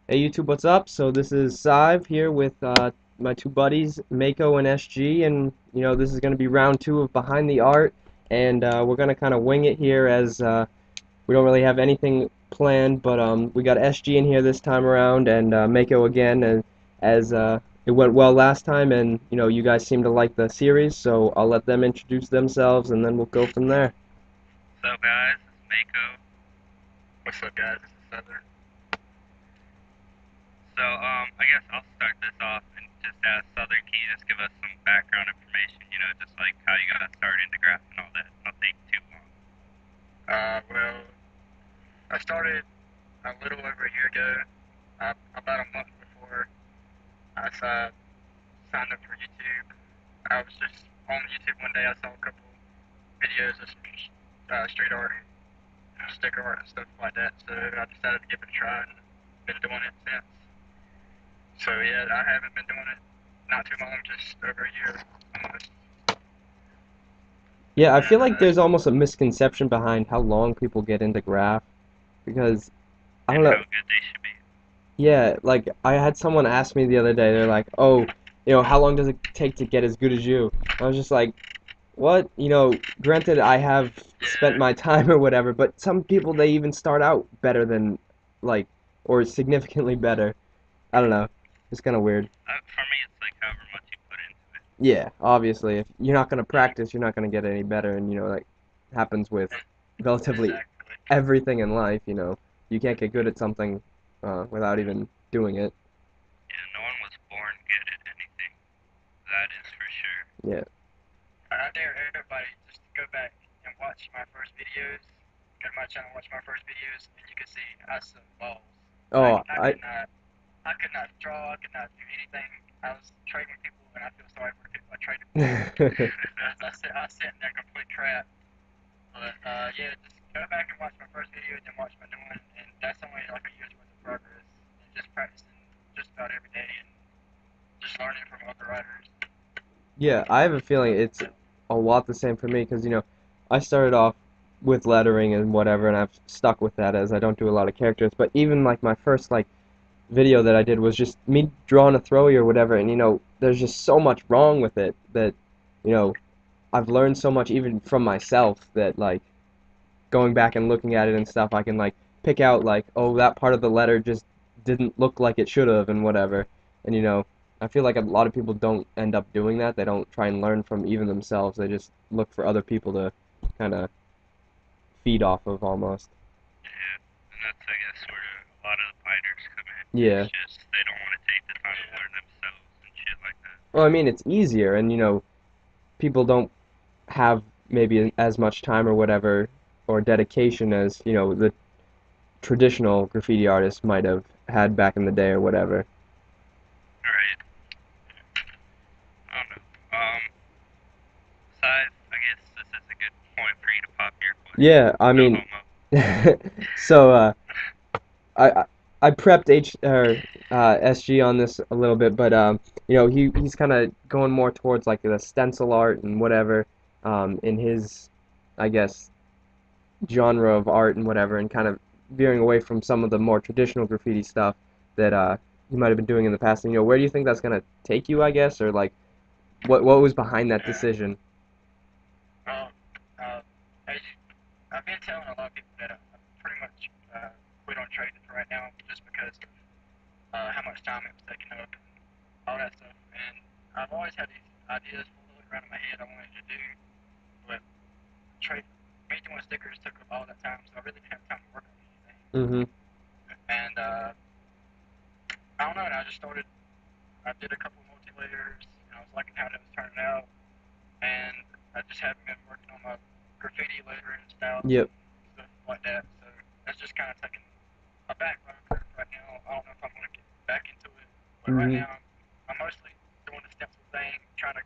Hey YouTube, what's up? So this is Sive here with my two buddies, Mako and SG, and this is going to be round two of Behind the Art, and we're going to kind of wing it here as we don't really have anything planned, but we got SG in here this time around, and Mako again, and as it went well last time, and you guys seem to like the series, so I'll let them introduce themselves, and then we'll go from there. What's up, guys? This is Mako. What's up, guys? This is Southern. I guess I'll start this off and just ask Southern, can you just give us some background information, just like how you got started into Graff and all that? I'll take too long. Well, I started a little over a year ago, about a month before I signed up for YouTube. I was just on YouTube one day, I saw a couple videos of some street art, sticker art, and stuff like that, so I decided to give it a try and been doing it since. So yeah, I haven't been doing it not too long, just over a year almost. Yeah, I feel And like there's almost a misconception behind how long people get into Graph because I don't and know. how good they should be. Yeah, like I had someone ask me the other day, they're like, "Oh, how long does it take to get as good as you?" I was just like, "What?" Granted I have spent Yeah, my time or whatever, but some people they even start out better than like or significantly better. I don't know. It's kind of weird. for me, it's like however much you put into it. Yeah, obviously, if you're not going to practice, you're not going to get any better, and that happens with relatively Exactly. everything in life. You can't get good at something without even doing it. Yeah, no one was born good at anything. That is for sure. Yeah. I dare everybody just to go back and watch my first videos. Go to my channel, watch my first videos, and you can see I suck balls. Like Oh, I I could not draw, I could not do anything. I was trading people, and I feel sorry for people I traded with. I sit in there complete crap. But yeah, just go back and watch my first videos and watch my new one, and that's only like a year's worth of progress. And just practicing just about every day and just learning from other writers. yeah, I have a feeling it's a lot the same for me because I started off with lettering and whatever, and I've stuck with that as I don't do a lot of characters. But even like my first like video that I did was just me drawing a throwy or whatever, and there's just so much wrong with it that you know I've learned so much even from myself that like going back and looking at it and stuff, I can like pick out like, oh, that part of the letter just didn't look like it should have and whatever. And I feel like a lot of people don't end up doing that. They don't try and learn from even themselves. They just look for other people to kind of feed off of almost. Yeah, and that's I guess where a lot of the fighters come in. It's Yeah. just they don't want to take the time to learn themselves and shit like that. Well, I mean, it's easier, and people don't have maybe as much time or whatever or dedication as the traditional graffiti artists might have had back in the day or whatever. Alright, I don't know. Besides, I guess this is a good point for you to pop your question. Yeah, I No mean, homo. so I I I prepped H or SG on this a little bit, but he's kind of going more towards like the stencil art and whatever in his I guess genre of art and whatever, and kind of veering away from some of the more traditional graffiti stuff that he might have been doing in the past. And where do you think that's gonna take you? I guess, or like what was behind that Yeah. decision? Um, uh, as I've been telling a lot of people that I pretty much quit on trading for right now just because how much time it was taking up and all that stuff. And I've always had these ideas floating around in my head I wanted to do, but trade me doing stickers took up all that time, so I really didn't have time to work on anything. Mm-hmm. And I don't know. And I just started. I did a couple of multi layers, and I was liking how it was turning out. And I just haven't been working on my graffiti lettering styles Yep. and stuff like that. So that's just kind of taking a back burner right now. I don't know if I'm going to get back into it, but right Mm-hmm. now I'm mostly doing the stencil thing, trying to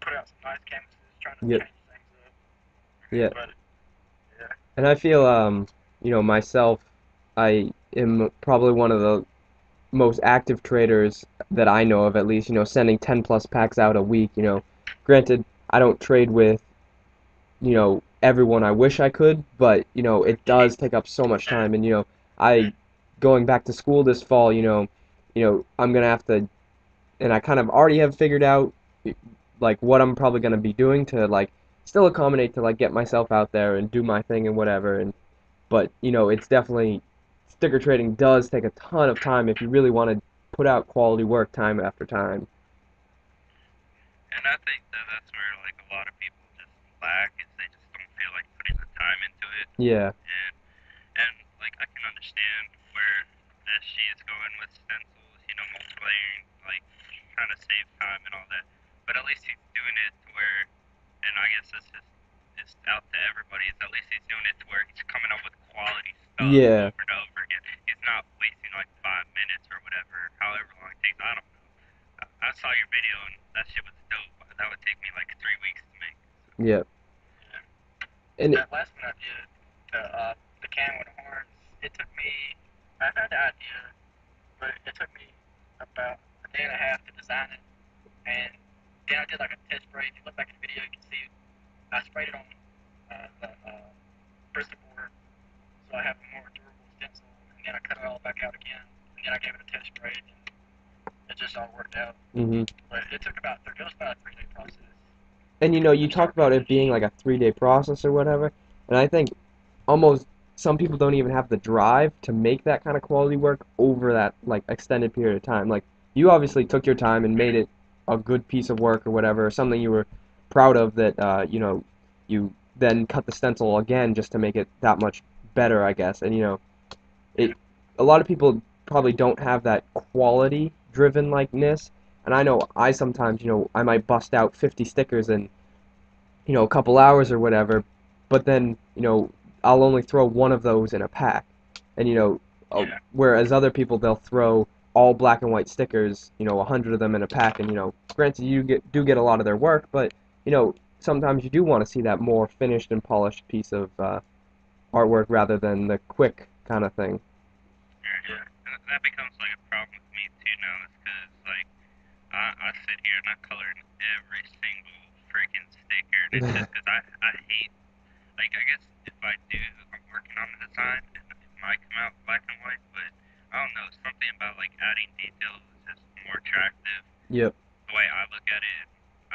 put out some nice canvases, trying to Yep. change things up. Yeah. But yeah, And I feel, myself, I am probably one of the most active traders that I know of, at least, sending 10 plus packs out a week. Granted, I don't trade with, everyone I wish I could, but, it does take up so much time. And, I going back to school this fall, I'm gonna have to, and I kind of already have figured out like what I'm probably gonna be doing to like still accommodate to like get myself out there and do my thing and whatever. And but it's definitely sticker trading does take a ton of time if you really want to put out quality work time after time. And I think that that's where like a lot of people just lack is they just don't feel like putting the time into it. Yeah. And like I can understand where she is going with stencils, multi-layering, like trying to save time and all that. But at least he's doing it to where, and I guess this is out to everybody. Is at least he's doing it to where he's coming up with quality stuff Yeah. over and over again. He's not wasting like 5 minutes or whatever, however long it takes. I don't know. I saw your video and that shit was dope. That would take me like 3 weeks to make. Yeah. Yeah. And That last one I did, the can with the horns, it took me. I had the idea, but it took me about a day and a half to design it, and then I did like a test spray. If you look back in the video, you can see I sprayed it on the Bristol board, so I have a more durable stencil, and then I cut it all back out again, and then I gave it a test spray, and it just all worked out. But it took about it was about a 3-day process. and you talk about it being like a 3-day process or whatever, and I think almost some people don't even have the drive to make that kind of quality work over that like extended period of time. Like you obviously took your time and made it a good piece of work or whatever, or something you were proud of that you then cut the stencil again just to make it that much better, I guess. And it a lot of people probably don't have that quality driven likeness. And I know I sometimes, I might bust out 50 stickers in, a couple hours or whatever, but then, I'll only throw one of those in a pack. And, whereas other people, they'll throw all black and white stickers, 100 of them in a pack. And, granted, do get a lot of their work, but, sometimes you do want to see that more finished and polished piece of artwork rather than the quick kind of thing. Yeah, and that becomes like a problem with me too now. Is because like I sit here and I color in every single freaking sticker, and it's just because I hate like I guess if I do I'm working on the design and it might come out black and white, but I don't know something about like adding details is just more attractive. Yep. The way I look at it,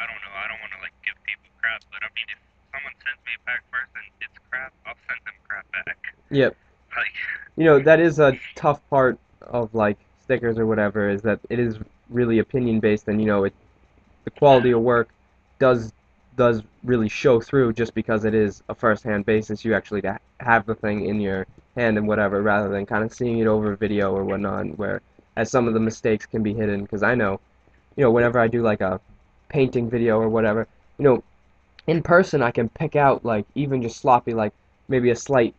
I don't know. I don't want to like give people crap, but I mean if someone sends me a pack first and it's crap, I'll send them crap back. Yep. Like That is a tough part of like stickers or whatever is that it is really opinion based, and the quality of work does really show through just because it is a first hand basis. You actually have the thing in your hand and whatever, rather than kind of seeing it over video or whatnot, where as some of the mistakes can be hidden. Because I know, whenever I do like a painting video or whatever, in person I can pick out like even just sloppy like maybe a slightly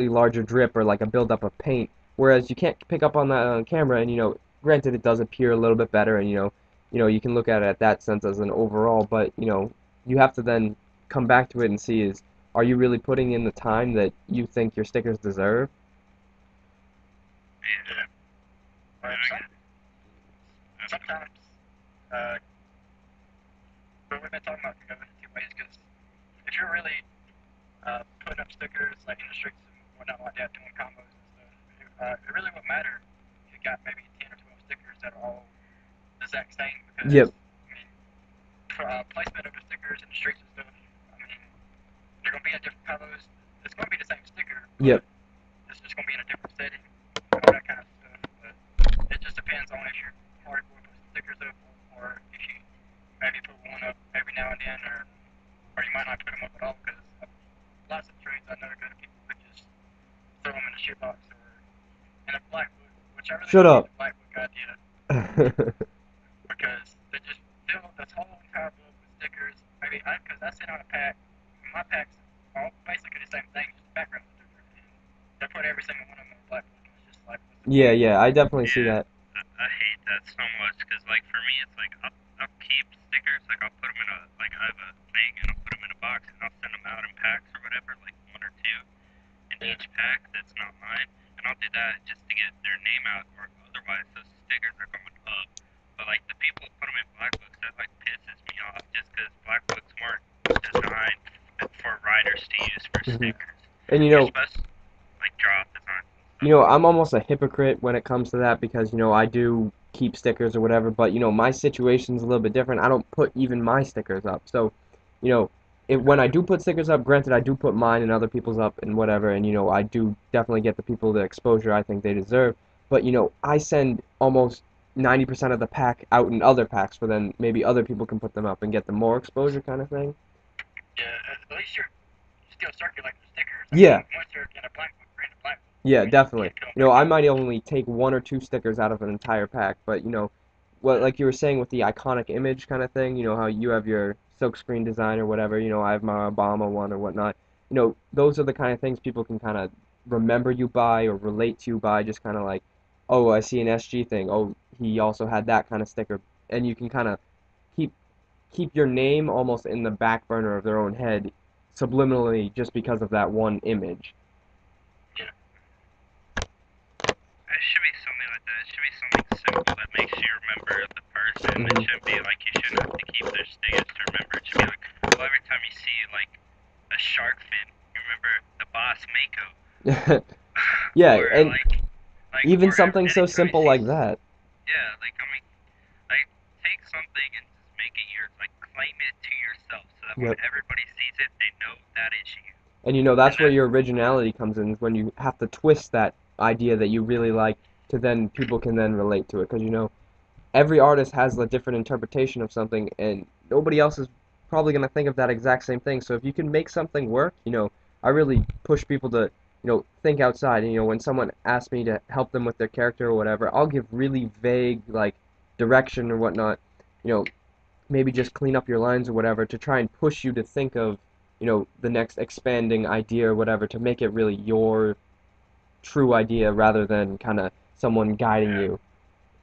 larger drip or like a buildup of paint, whereas you can't pick up on that on camera. And granted it does appear a little bit better, and you can look at it at that sense as an overall, but you have to then come back to it and see is are you really putting in the time that you think your stickers deserve? yeah, sometimes but we've been talking about going in two ways because if you're really putting up stickers like in the streets and whatnot like that, doing combos and stuff, it really wouldn't matter if you got maybe 10 or 12 stickers that are all the exact same because Yep. I mean, placement of the stickers in the streets and stuff, I mean, they're gonna be in different colors. It's gonna be the same sticker, but Yep. it's just gonna be in a different setting, all that kind of stuff. But it just depends on if you're hardcore put stickers up or if you maybe put one up every now and then, or you might not put them up at all because lots of trades I know go to people that just throw them in a shoebox or in a black book, which I really Shut don't up. think the black book idea because they just fill this whole entire book with stickers. Maybe because I sit on a pack, and my packs are all basically the same thing, just the background is different. And they put every single one of them in a black book, and it's just like, what's the Yeah, point? yeah, I definitely see Yeah, that. I hate that so much because, like, for me, it's like I'll keep stickers. Like, I'll put them in a like I have a thing and I'll put them in a box and I'll send them out in packs or whatever, like one or two in each pack that's not mine, and I'll do that just to get their name out, or otherwise those stickers are going up. But like the people who put them in black books, that like pisses me off just because black books weren't designed for writers to use for Mhm. stickers. And You're supposed to like draw designs and I'm almost a hypocrite when it comes to that because, I do keep stickers or whatever, but, my situation's a little bit different. I don't put even my stickers up. So, you know, when I do put stickers up, granted, I do put mine and other people's up and whatever, and, I do definitely get the people the exposure I think they deserve. But, I send almost 90% of the pack out in other packs for then maybe other people can put them up and get the more exposure kind of thing. Yeah, at least you're still circulating the stickers. I Yeah, mean, once they're in a blank book, they're in a blank book. yeah, I mean, you definitely. can't come back I out. might only take one or two stickers out of an entire pack, but what like you were saying with the iconic image kind of thing, how you have your silkscreen design or whatever, I have my Obama one or whatnot. Those are the kind of things people can kind of remember you by or relate to you by, just kind of like, oh, I see an SG thing. Oh, he also had that kind of sticker, and you can kind of keep keep your name almost in the back burner of their own head subliminally just because of that one image. Yeah. It should be something like that. It should be something simple that makes you remember the person. It Hmm. shouldn't be like you shouldn't have to keep their stickers to remember. It should be like, well, every time you see like a shark fin, you remember the boss Mako. Yeah, Or and even or something so anytime you simple see, like that. yeah, like I mean, like take something and just make it yours. Like claim it to yourself, so that when Yep. everybody sees it, they know that is you. And And that's where that, your originality comes in, is when you have to twist that idea that you really like to then people can then relate to it. Because, every artist has a different interpretation of something, and nobody else is probably going to think of that exact same thing. So if you can make something work, I really push people to, think outside. And, when someone asks me to help them with their character or whatever, I'll give really vague, like, direction or whatnot. You know, maybe just clean up your lines or whatever to try and push you to think of, the next expanding idea or whatever to make it really your true idea rather than kind of someone guiding yeah. you,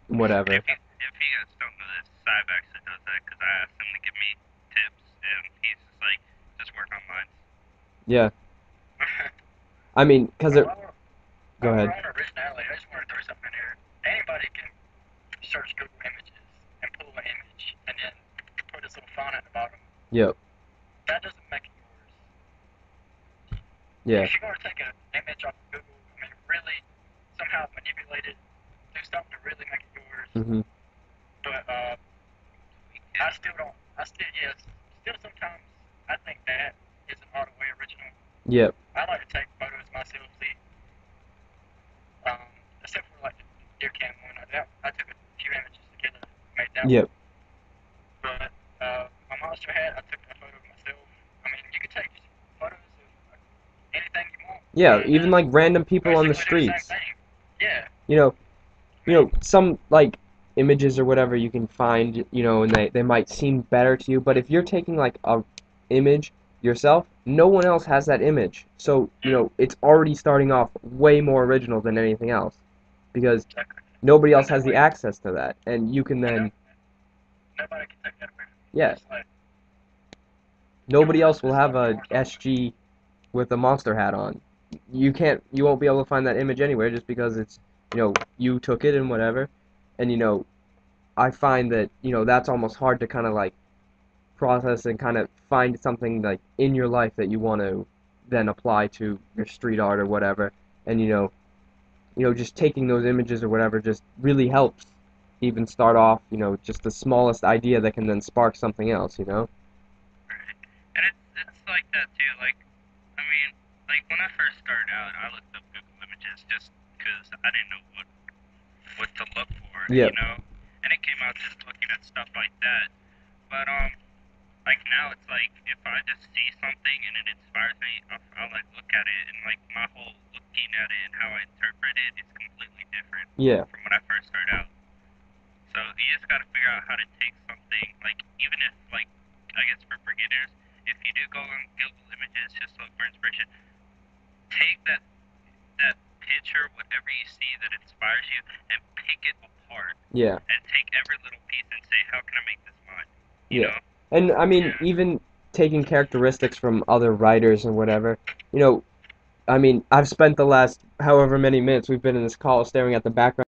whatever. If you guys don't know this, Cybe actually does that because I asked him to give me tips, and he's just like, just work on lines. Yeah. I mean, because Well, it. Go while we're ahead. on originality, I just want to throw something in here. Anybody can search Google Images and pull an image and then put this little font at the bottom. Yep. That doesn't make it yours. Yeah. If you're going to take an image off of Google, I mean, really somehow manipulate it, do something to really make it yours. Mhm. But I still don't. I still yes. Still sometimes I think that is an auto way original. Yep. I like to take photos myself. See, except for like the deer cam one. I took a few images together, made that one. Yep. But my monster hat, I took a photo of myself. I mean, you can take photos of anything you want, Yeah. and Even like random people on the basically do the same streets. thing. Yeah. You know. I mean, Some like images or whatever you can find, and they might seem better to you, but if you're taking like a image yourself, no one else has that image. So, yeah, it's already starting off way more original than anything else because exactly. nobody else And has that the way, access to that. And you can and then, nobody can take that away from you. yeah, It's like nobody yours else will is have like a yours only. SG with a monster hat on. You won't be able to find that image anywhere just because it's, you took it and whatever. And, I find that, that's almost hard to kind of like process and kind of find something like in your life that you want to then apply to your street art or whatever. And just taking those images or whatever just really helps even start off, just the smallest idea that can then spark something else. Right. And it's like that too. Like I mean, like when I first started out, I looked up Google Images just because I didn't know what to look for, you Yep. know. And it came out just looking at stuff like that. But like now it's like if I just see something and it inspires me, I'll like look at it and like my whole looking at it and how I interpret it is completely different Yeah. from when I first started out. So you just got to figure out how to take something like even if like I guess for beginners, if you do go on Google Images just look for inspiration, take that picture, whatever you see that inspires you, and pick it apart Yeah. and take every little piece and say, how can I make this mine? You Yeah. know? And I mean, Yeah. even taking characteristics from other writers and whatever, I mean, I've spent the last however many minutes we've been in this call staring at the background